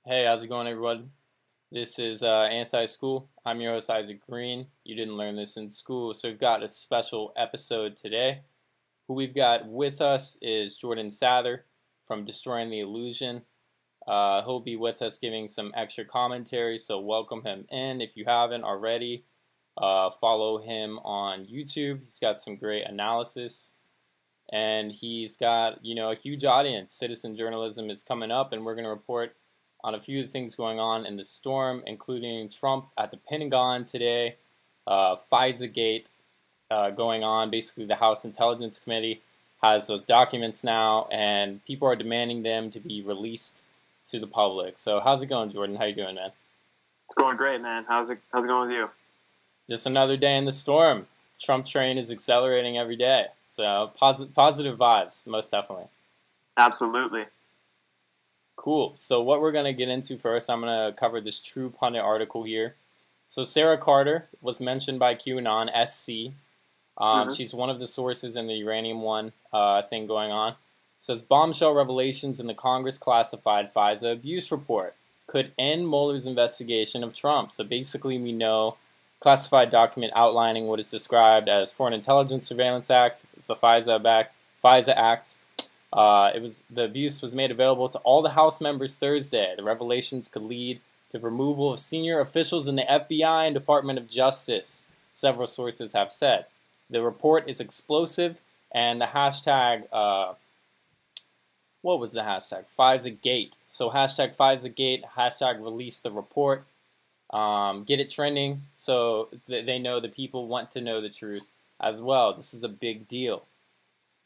Hey, how's it going, everyone? This is Anti-School. I'm your host, Isaac Green. You didn't learn this in school, so we've got a special episode today. Who we've got with us is Jordan Sather from Destroying the Illusion. He'll be with us giving some extra commentary, so welcome him in. If you haven't already, follow him on YouTube. He's got some great analysis, and he's got, a huge audience. Citizen journalism is coming up, and we're going to report on a few things going on in the storm, including Trump at the Pentagon today, FISA Gate going on. Basically, the House Intelligence Committee has those documents now, and people are demanding them to be released to the public. So how's it going, Jordan? How you doing, man? It's going great, man. How's it going with you? Just another day in the storm. Trump train is accelerating every day. So positive vibes, most definitely. Absolutely. Cool. So what we're going to get into first, I'm going to cover this True Pundit article here. So Sarah Carter was mentioned by QAnon, SC. She's one of the sources in the Uranium One thing going on. It says, bombshell revelations in the Congress classified FISA abuse report could end Mueller's investigation of Trump. So basically we know classified document outlining what is described as Foreign Intelligence Surveillance Act. It's the FISA Act. The abuse was made available to all the House members Thursday. The revelations could lead to removal of senior officials in the FBI and Department of Justice, several sources have said. The report is explosive, and the hashtag, what was the hashtag? FISAGate. So hashtag FISAGate, hashtag release the report. Get it trending so they know the people want to know the truth as well. This is a big deal.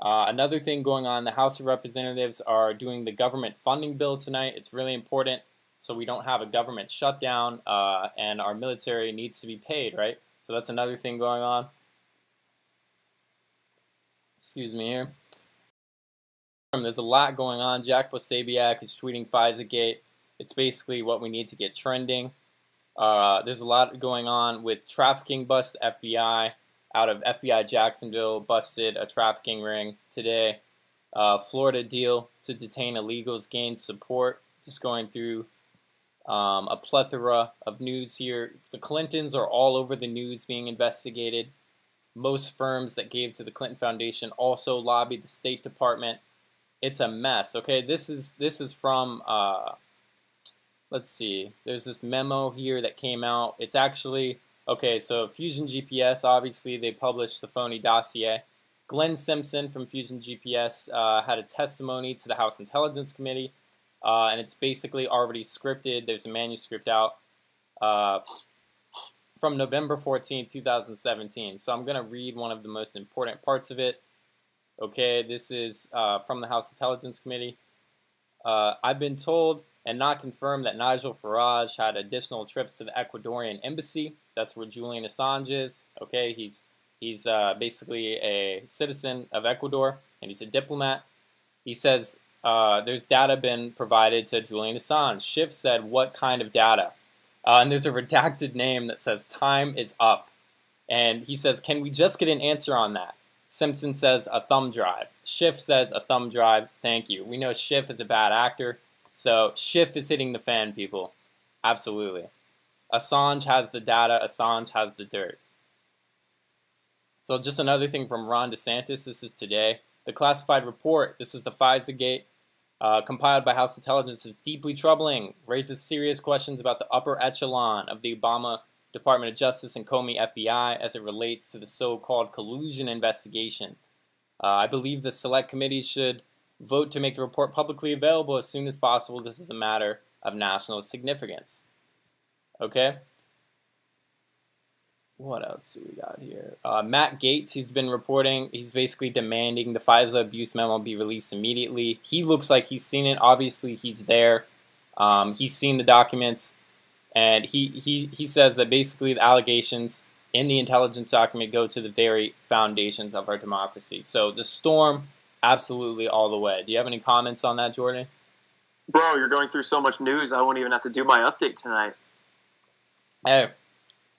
Another thing going on, the House of Representatives are doing the government funding bill tonight. It's really important so we don't have a government shutdown and our military needs to be paid, right? So that's another thing going on. Excuse me here. There's a lot going on. Jack Posobiec is tweeting FISAGate. It's basically what we need to get trending. There's a lot going on with trafficking bust. The FBI out of FBI Jacksonville busted a trafficking ring today. Florida deal to detain illegals gained support. Just going through a plethora of news here. The Clintons are all over the news being investigated. Most firms that gave to the Clinton Foundation also lobbied the State Department. It's a mess. Okay, this is from let's see. There's this memo here that came out. It's actually okay, so Fusion GPS, obviously they published the phony dossier. Glenn Simpson from Fusion GPS had a testimony to the House Intelligence Committee, and it's basically already scripted. There's a manuscript out from November 14, 2017. So I'm going to read one of the most important parts of it. Okay, this is from the House Intelligence Committee. I've been told and not confirmed that Nigel Farage had additional trips to the Ecuadorian embassy. That's where Julian Assange is. Okay, he's basically a citizen of Ecuador, and he's a diplomat. He says there's data been provided to Julian Assange. Schiff said, what kind of data? And there's a redacted name that says time is up. And he says, can we just get an answer on that? Simpson says a thumb drive. Schiff says a thumb drive. Thank you. We know Schiff is a bad actor. So Schiff is hitting the fan, people. Absolutely. Assange has the data. Assange has the dirt. So just another thing from Ron DeSantis. This is today. The classified report. This is the FISAGate. Compiled by House Intelligence is deeply troubling. Raises serious questions about the upper echelon of the Obama Department of Justice and Comey FBI as it relates to the so-called collusion investigation. I believe the select committee should vote to make the report publicly available as soon as possible. This is a matter of national significance. Okay? What else do we got here? Matt Gaetz, he's been reporting, he's basically demanding the FISA abuse memo be released immediately. He looks like he's seen it. Obviously, he's there. He's seen the documents. And he says that basically the allegations in the intelligence document go to the very foundations of our democracy. So the storm, absolutely all the way. Do you have any comments on that, Jordan? Bro, you're going through so much news, I won't even have to do my update tonight. Hey,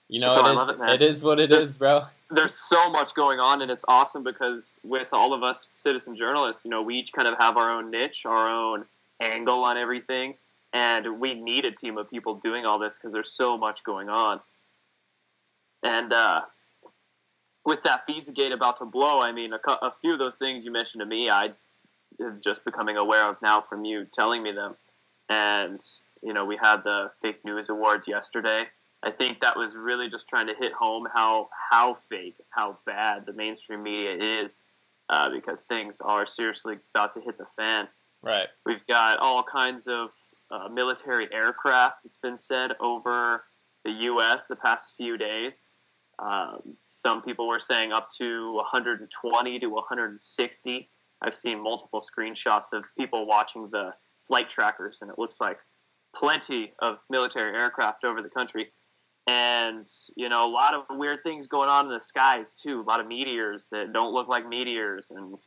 you know, I love it, man. It is what it is, bro. There's so much going on, and it's awesome because with all of us citizen journalists, we each kind of have our own niche, our own angle on everything. And we need a team of people doing all this because there's so much going on. And with that FISA-gate about to blow, I mean, a few of those things you mentioned to me, I am just becoming aware of now from you telling me them. And, you know, we had the fake news awards yesterday. I think that was really just trying to hit home how fake, how bad the mainstream media is, because things are seriously about to hit the fan. Right. We've got all kinds of military aircraft, it's been said, over the U.S. the past few days. Some people were saying up to 120 to 160. I've seen multiple screenshots of people watching the flight trackers, and it looks like plenty of military aircraft over the country. And, you know, a lot of weird things going on in the skies, too. A lot of meteors that don't look like meteors and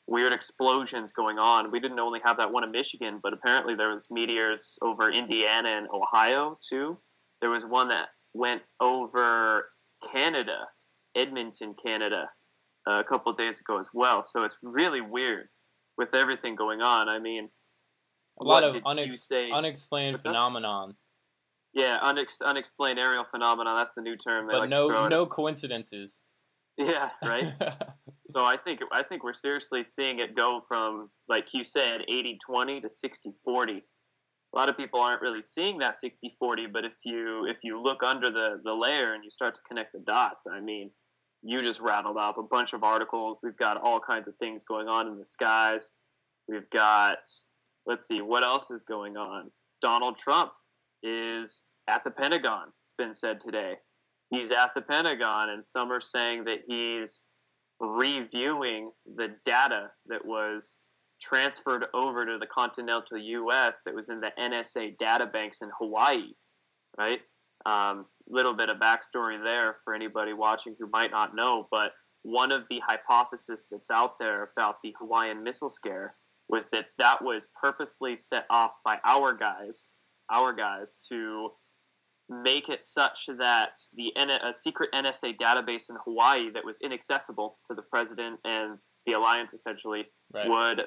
weird explosions going on. We didn't only have that one in Michigan, but apparently there was meteors over Indiana and Ohio, too. There was one that went over Canada, Edmonton, Canada, a couple of days ago as well. So it's really weird with everything going on. I mean, a lot of unexplained phenomenon. Yeah, unexplained aerial phenomena. That's the new term. But no coincidences. Yeah, right. So I think we're seriously seeing it go from, like you said, 80-20 to 60-40. A lot of people aren't really seeing that 60-40, but if you look under the layer and you start to connect the dots, I mean, you just rattled off a bunch of articles. We've got all kinds of things going on in the skies. We've got, let's see, what else is going on? Donald Trump is at the Pentagon, it's been said today. He's at the Pentagon, and some are saying that he's reviewing the data that was transferred over to the continental U.S. that was in the NSA databanks in Hawaii, right? Little bit of backstory there for anybody watching who might not know, but one of the hypotheses that's out there about the Hawaiian missile scare was that was purposely set off by our guys to make it such that a secret NSA database in Hawaii that was inaccessible to the president and the alliance essentially would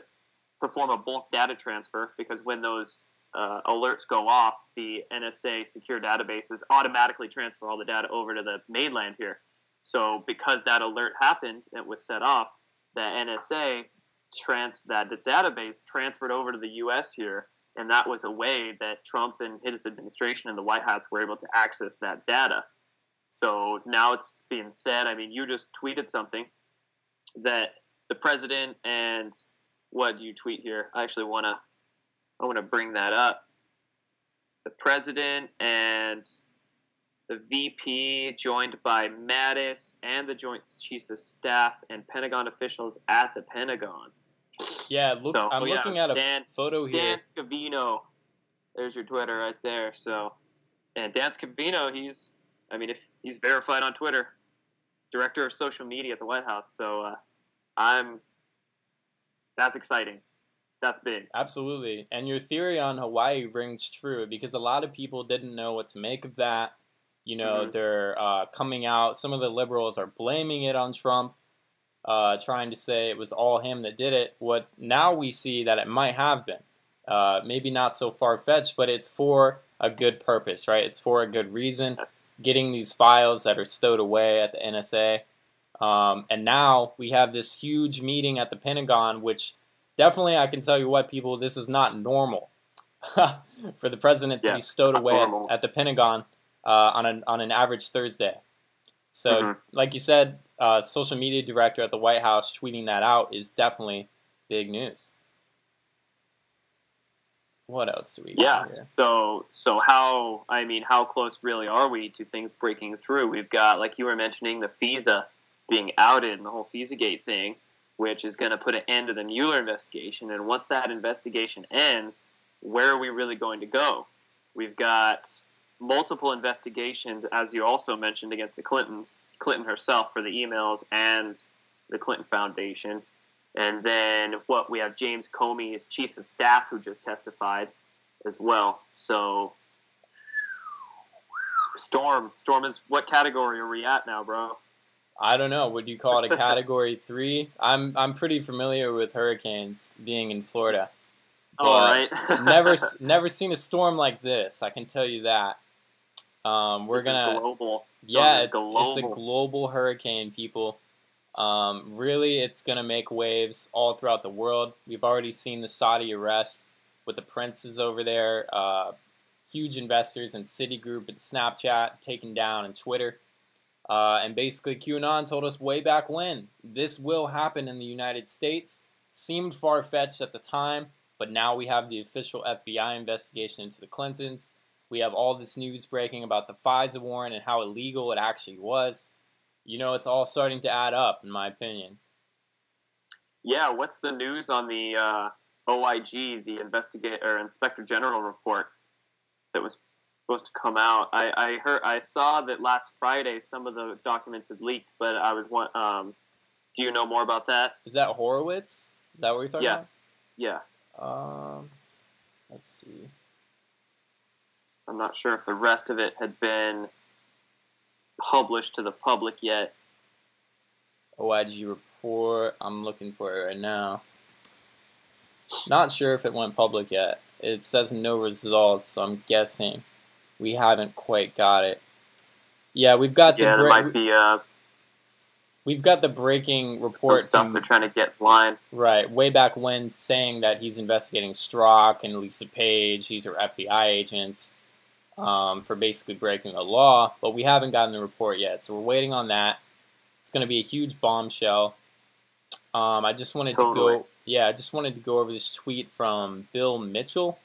perform a bulk data transfer, because when those alerts go off, the NSA secure databases automatically transfer all the data over to the mainland here. So because that alert happened, it was set off, the NSA the database transferred over to the U.S. here, and that was a way that Trump and his administration and the White Hats were able to access that data. So now it's being said, I mean, you just tweeted something that the president and what do you tweet here? I want to bring that up. The president and the VP, joined by Mattis and the Joint Chiefs of Staff and Pentagon officials at the Pentagon. Yeah, I'm looking at a photo here. Dan Scavino. There's your Twitter right there. So, and Dan Scavino, he's verified on Twitter, director of social media at the White House. So, that's exciting. That's big. Absolutely. And your theory on Hawaii rings true, because a lot of people didn't know what to make of that. You know, they're coming out. Some of the liberals are blaming it on Trump, trying to say it was all him that did it. What now we see that it might have been. Maybe not so far-fetched, but it's for a good purpose, right? It's for a good reason. Yes. Getting these files that are stowed away at the NSA. And now we have this huge meeting at the Pentagon, which definitely, I can tell you what, people, this is not normal for the president to be stowed away at the Pentagon on an average Thursday. So, like you said, social media director at the White House tweeting that out is definitely big news. What else do we got here? So how close really are we to things breaking through? We've got, like you were mentioning, the FISA being outed and the whole FISA-gate thing, which is going to put an end to the Mueller investigation. And once that investigation ends, where are we really going to go? We've got multiple investigations, as you also mentioned, against the Clintons, Clinton herself for the emails and the Clinton Foundation. And then we have James Comey's chiefs of staff who just testified as well. So Storm is, what category are we at now, bro? I don't know. Would you call it a category 3? I'm pretty familiar with hurricanes being in Florida. All right. never seen a storm like this. I can tell you that. This is global. Yeah, it's a global hurricane, people. Really, it's gonna make waves all throughout the world. We've already seen the Saudi arrests with the princes over there, huge investors in Citigroup and Snapchat taken down, and Twitter. And basically, QAnon told us way back when this will happen in the United States. It seemed far-fetched at the time, but now we have the official FBI investigation into the Clintons. We have all this news breaking about the FISA warrant and how illegal it actually was. You know, it's all starting to add up, in my opinion. Yeah, what's the news on the OIG, the Inspector General report that was supposed to come out? I saw that last Friday some of the documents had leaked, but do you know more about that? Is that Horowitz? Is that what you're talking about? Yes. Yeah. Let's see. I'm not sure if the rest of it had been published to the public yet. OIG report. I'm looking for it right now. Not sure if it went public yet. It says no results, so I'm guessing we haven't quite got it. Yeah, we've got there might be we've got the breaking report. Some stuff they're trying to get blind. Right, way back when, saying that he's investigating Strzok and Lisa Page. These are FBI agents for basically breaking the law, but we haven't gotten the report yet, so we're waiting on that. It's going to be a huge bombshell. I just wanted to go over this tweet from Bill Mitchell.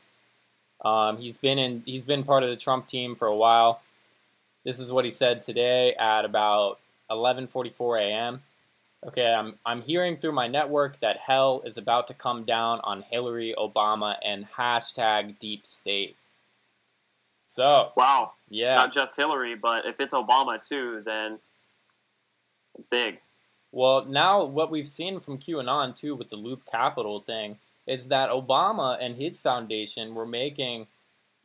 He's been part of the Trump team for a while. This is what he said today at about 11:44 a.m. Okay, I'm hearing through my network that hell is about to come down on Hillary, Obama, and hashtag deep state. So wow, yeah, not just Hillary, but if it's Obama too, then it's big. Well, now what we've seen from QAnon too with the Loop Capital thing is that Obama and his foundation were making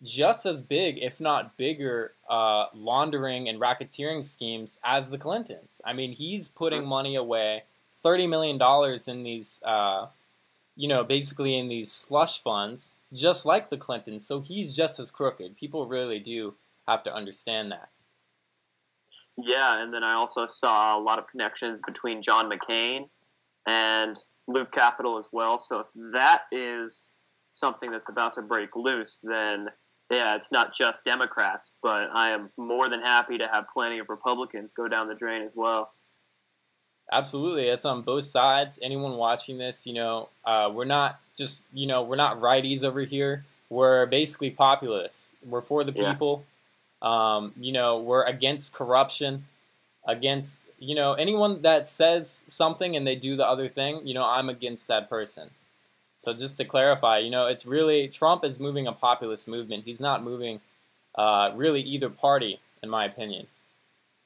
just as big, if not bigger, laundering and racketeering schemes as the Clintons. I mean, he's putting money away, $30 million in these, basically in these slush funds, just like the Clintons. So he's just as crooked. People really do have to understand that. Yeah, and then I also saw a lot of connections between John McCain and Loop Capital as well. So if that is something that's about to break loose, then yeah, it's not just Democrats, but I am more than happy to have plenty of Republicans go down the drain as well. Absolutely, it's on both sides. Anyone watching this, we're not just, we're not righties over here. We're basically populists. We're for the people. We're against corruption, against, anyone that says something and they do the other thing, I'm against that person. So just to clarify, it's really, Trump is moving a populist movement. He's not moving really either party, in my opinion.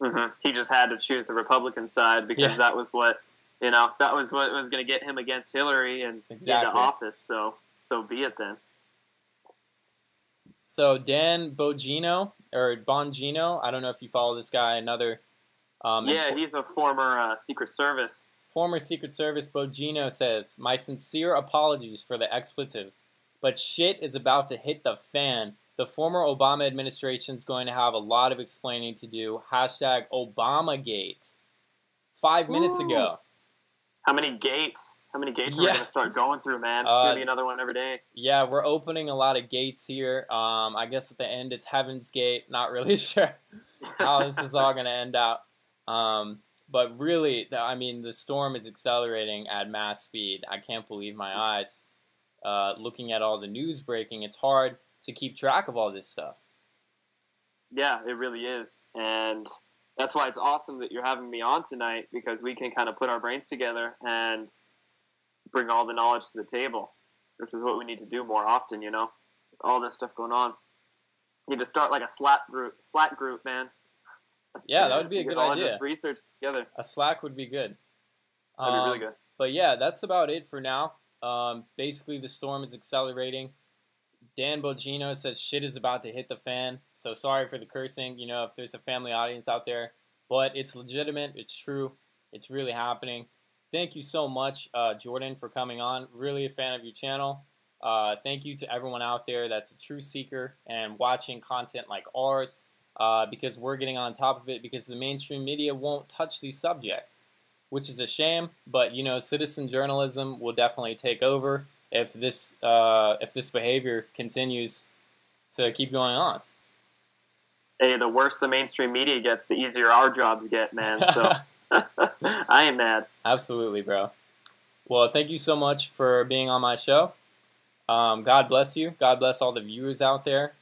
Mm-hmm. He just had to choose the Republican side because that was what, that was what was going to get him against Hillary and into office. So be it then. So Dan Bongino, I don't know if you follow this guy, another... he's a former Secret Service. Former Secret Service Bongino says, "My sincere apologies for the expletive, but shit is about to hit the fan. The former Obama administration is going to have a lot of explaining to do. Hashtag Obamagate." 5 minutes ago. How many gates are we going to start going through, man? It's going to be another one every day. Yeah, we're opening a lot of gates here. I guess at the end it's Heaven's Gate. Not really sure how this is all going to end out. But really, the storm is accelerating at mass speed. I can't believe my eyes. Looking at all the news breaking, it's hard to keep track of all this stuff. Yeah, it really is. And that's why it's awesome that you're having me on tonight, because we can kind of put our brains together and bring all the knowledge to the table, which is what we need to do more often, all this stuff going on. You need to start like a Slack group, man. Yeah, that would be a good idea. Just research together. A Slack would be good. That'd be really good. But yeah, that's about it for now. Basically, the storm is accelerating. Dan Bongino says shit is about to hit the fan. So sorry for the cursing, if there's a family audience out there. But it's legitimate. It's true. It's really happening. Thank you so much, Jordan, for coming on. Really a fan of your channel. Thank you to everyone out there that's a true seeker and watching content like ours, because we're getting on top of it, because the mainstream media won't touch these subjects, which is a shame. But citizen journalism will definitely take over if this behavior continues to keep going on. Hey, the worse the mainstream media gets, the easier our jobs get, man. So I ain't mad. Absolutely, bro. Well, thank you so much for being on my show. God bless you. God bless all the viewers out there.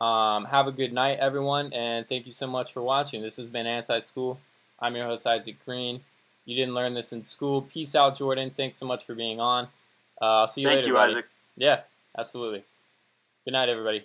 Have a good night, everyone, and thank you so much for watching. This has been Anti-School. I'm your host, Isaac Green. You didn't learn this in school. Peace out, Jordan. Thanks so much for being on. I'll see you later, buddy. Thank you, Isaac. Yeah, absolutely. Good night, everybody.